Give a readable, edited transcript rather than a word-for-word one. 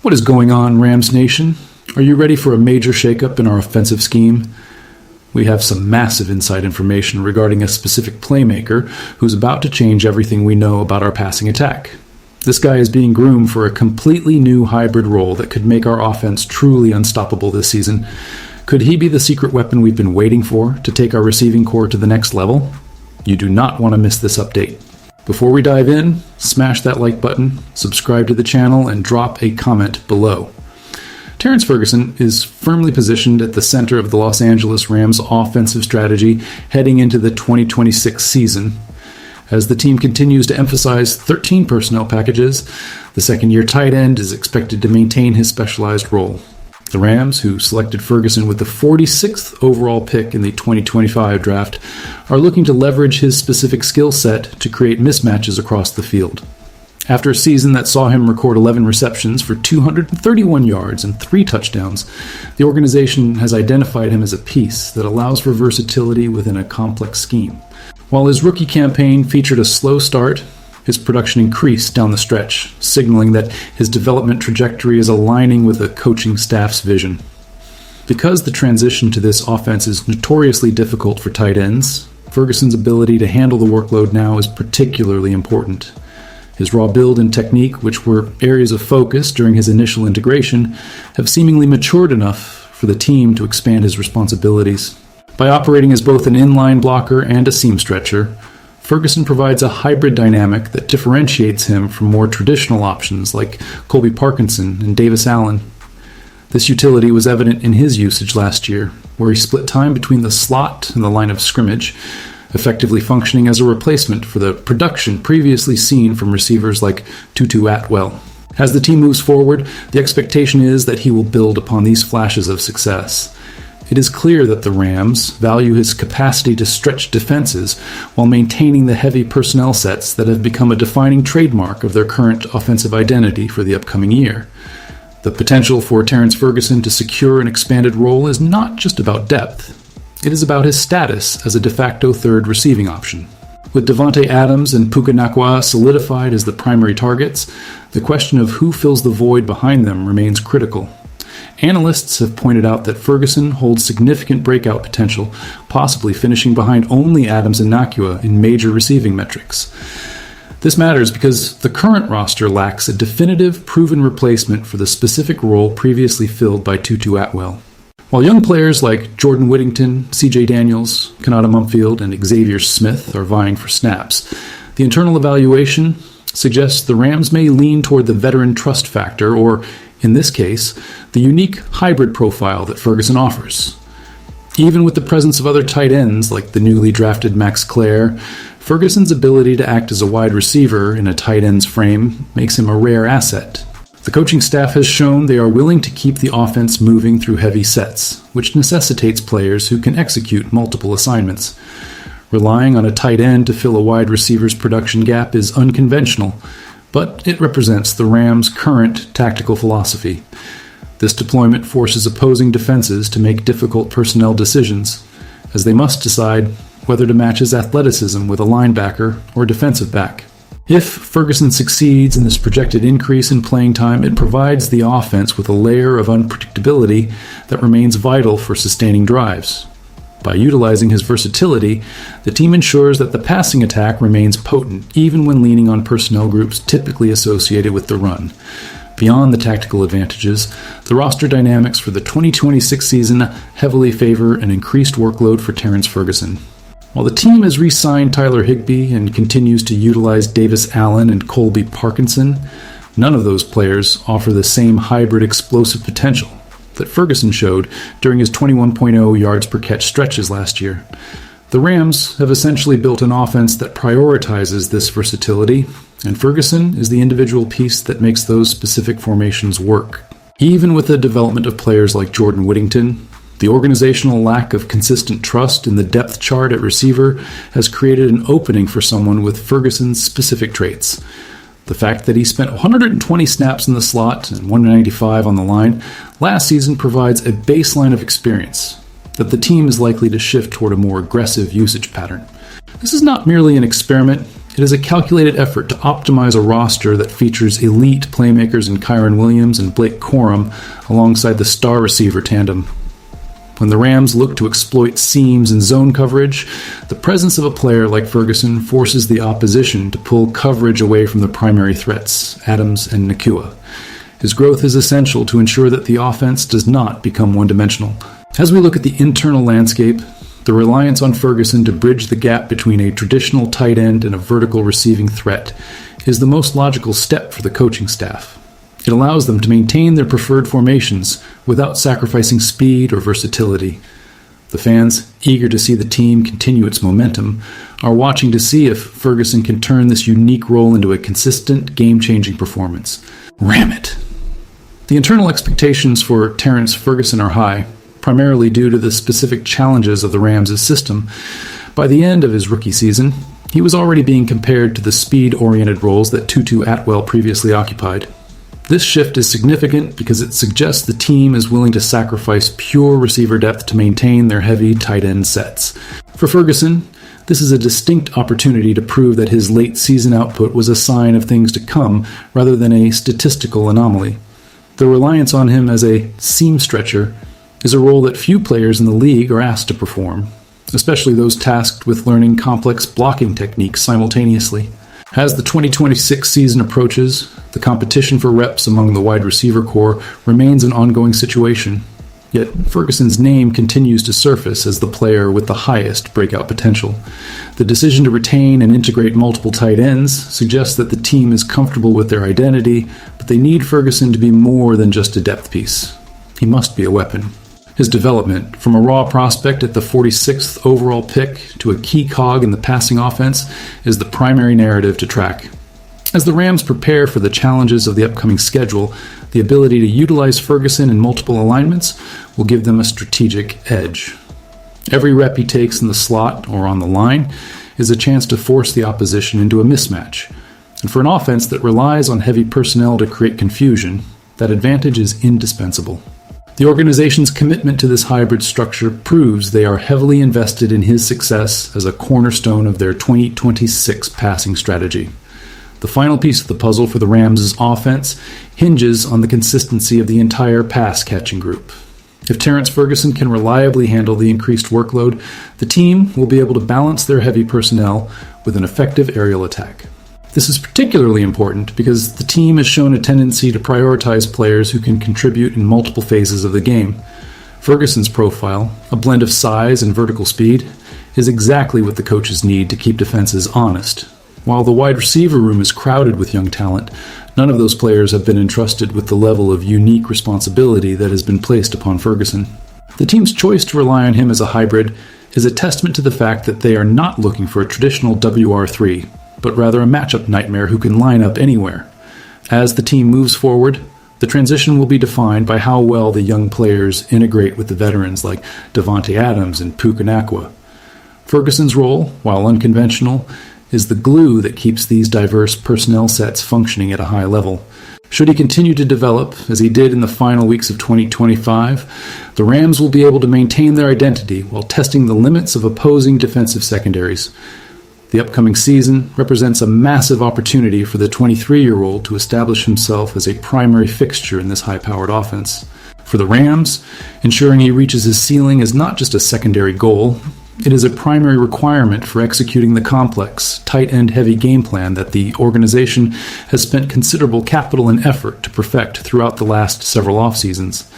What is going on, Rams Nation? Are you ready for a major shakeup in our offensive scheme? We have some massive inside information regarding a specific playmaker who's about to change everything we know about our passing attack. This guy is being groomed for a completely new hybrid role that could make our offense truly unstoppable this season. Could he be the secret weapon we've been waiting for to take our receiving core to the next level? You do not want to miss this update. Before we dive in, smash that like button, subscribe to the channel, and drop a comment below. Terrence Ferguson is firmly positioned at the center of the Los Angeles Rams' offensive strategy heading into the 2026 season. As the team continues to emphasize 13 personnel packages, the second-year tight end is expected to maintain his specialized role. The Rams, who selected Ferguson with the 46th overall pick in the 2025 draft, are looking to leverage his specific skill set to create mismatches across the field. After a season that saw him record 11 receptions for 231 yards and 3 touchdowns, the organization has identified him as a piece that allows for versatility within a complex scheme. While his rookie campaign featured a slow start, his production increased down the stretch, signaling that his development trajectory is aligning with the coaching staff's vision. Because the transition to this offense is notoriously difficult for tight ends, Ferguson's ability to handle the workload now is particularly important. His raw build and technique, which were areas of focus during his initial integration, have seemingly matured enough for the team to expand his responsibilities. By operating as both an inline blocker and a seam stretcher, Ferguson provides a hybrid dynamic that differentiates him from more traditional options like Colby Parkinson and Davis Allen. This utility was evident in his usage last year, where he split time between the slot and the line of scrimmage, effectively functioning as a replacement for the production previously seen from receivers like Tutu Atwell. As the team moves forward, the expectation is that he will build upon these flashes of success. It is clear that the Rams value his capacity to stretch defenses while maintaining the heavy personnel sets that have become a defining trademark of their current offensive identity for the upcoming year. The potential for Terrence Ferguson to secure an expanded role is not just about depth. It is about his status as a de facto third receiving option. With Devontae Adams and Puka Nacua solidified as the primary targets, the question of who fills the void behind them remains critical. Analysts have pointed out that Ferguson holds significant breakout potential, possibly finishing behind only Adams and Nacua in major receiving metrics. This matters because the current roster lacks a definitive, proven replacement for the specific role previously filled by Tutu Atwell. While young players like Jordan Whittington, C.J. Daniels, Kanata Mumfield, and Xavier Smith are vying for snaps, the internal evaluation suggests the Rams may lean toward the veteran trust factor, or in this case, the unique hybrid profile that Ferguson offers. Even with the presence of other tight ends like the newly drafted Max Clare, Ferguson's ability to act as a wide receiver in a tight end's frame makes him a rare asset. The coaching staff has shown they are willing to keep the offense moving through heavy sets, which necessitates players who can execute multiple assignments. Relying on a tight end to fill a wide receiver's production gap is unconventional, but it represents the Rams' current tactical philosophy. This deployment forces opposing defenses to make difficult personnel decisions, as they must decide whether to match his athleticism with a linebacker or defensive back. If Ferguson succeeds in this projected increase in playing time, it provides the offense with a layer of unpredictability that remains vital for sustaining drives. By utilizing his versatility, the team ensures that the passing attack remains potent even when leaning on personnel groups typically associated with the run. Beyond the tactical advantages, the roster dynamics for the 2026 season heavily favor an increased workload for Terrence Ferguson. While the team has re-signed Tyler Higbee and continues to utilize Davis Allen and Colby Parkinson, none of those players offer the same hybrid explosive potential that Ferguson showed during his 21.0 yards per catch stretches last year. The Rams have essentially built an offense that prioritizes this versatility, and Ferguson is the individual piece that makes those specific formations work. Even with the development of players like Jordan Whittington, the organizational lack of consistent trust in the depth chart at receiver has created an opening for someone with Ferguson's specific traits. The fact that he spent 120 snaps in the slot and 195 on the line last season provides a baseline of experience that the team is likely to shift toward a more aggressive usage pattern. This is not merely an experiment, It is a calculated effort to optimize a roster that features elite playmakers in Kyron Williams and Blake Corum alongside the star receiver tandem. When the Rams look to exploit seams and zone coverage, the presence of a player like Ferguson forces the opposition to pull coverage away from the primary threats, Adams and Nakua. His growth is essential to ensure that the offense does not become one-dimensional. As we look at the internal landscape, the reliance on Ferguson to bridge the gap between a traditional tight end and a vertical receiving threat is the most logical step for the coaching staff. It allows them to maintain their preferred formations without sacrificing speed or versatility. The fans, eager to see the team continue its momentum, are watching to see if Ferguson can turn this unique role into a consistent, game-changing performance. Ram it! The internal expectations for Terrence Ferguson are high, primarily due to the specific challenges of the Rams' system. By the end of his rookie season, he was already being compared to the speed-oriented roles that Tutu Atwell previously occupied. This shift is significant because it suggests the team is willing to sacrifice pure receiver depth to maintain their heavy tight end sets. For Ferguson, this is a distinct opportunity to prove that his late season output was a sign of things to come rather than a statistical anomaly. The reliance on him as a seam stretcher is a role that few players in the league are asked to perform, especially those tasked with learning complex blocking techniques simultaneously. As the 2026 season approaches, the competition for reps among the wide receiver corps remains an ongoing situation. Yet Ferguson's name continues to surface as the player with the highest breakout potential. The decision to retain and integrate multiple tight ends suggests that the team is comfortable with their identity, but they need Ferguson to be more than just a depth piece. He must be a weapon. His development, from a raw prospect at the 46th overall pick to a key cog in the passing offense, is the primary narrative to track. As the Rams prepare for the challenges of the upcoming schedule, the ability to utilize Ferguson in multiple alignments will give them a strategic edge. Every rep he takes in the slot or on the line is a chance to force the opposition into a mismatch. And for an offense that relies on heavy personnel to create confusion, that advantage is indispensable. The organization's commitment to this hybrid structure proves they are heavily invested in his success as a cornerstone of their 2026 passing strategy. The final piece of the puzzle for the Rams' offense hinges on the consistency of the entire pass-catching group. If Terrence Ferguson can reliably handle the increased workload, the team will be able to balance their heavy personnel with an effective aerial attack. This is particularly important because the team has shown a tendency to prioritize players who can contribute in multiple phases of the game. Ferguson's profile, a blend of size and vertical speed, is exactly what the coaches need to keep defenses honest. While the wide receiver room is crowded with young talent, none of those players have been entrusted with the level of unique responsibility that has been placed upon Ferguson. The team's choice to rely on him as a hybrid is a testament to the fact that they are not looking for a traditional WR3, but rather a matchup nightmare who can line up anywhere. As the team moves forward, the transition will be defined by how well the young players integrate with the veterans like Davante Adams and Puka Nacua. Ferguson's role, while unconventional, is the glue that keeps these diverse personnel sets functioning at a high level. Should he continue to develop, as he did in the final weeks of 2025, the Rams will be able to maintain their identity while testing the limits of opposing defensive secondaries. The upcoming season represents a massive opportunity for the 23-year-old to establish himself as a primary fixture in this high-powered offense. For the Rams, ensuring he reaches his ceiling is not just a secondary goal. It is a primary requirement for executing the complex, tight-end heavy game plan that the organization has spent considerable capital and effort to perfect throughout the last several off-seasons.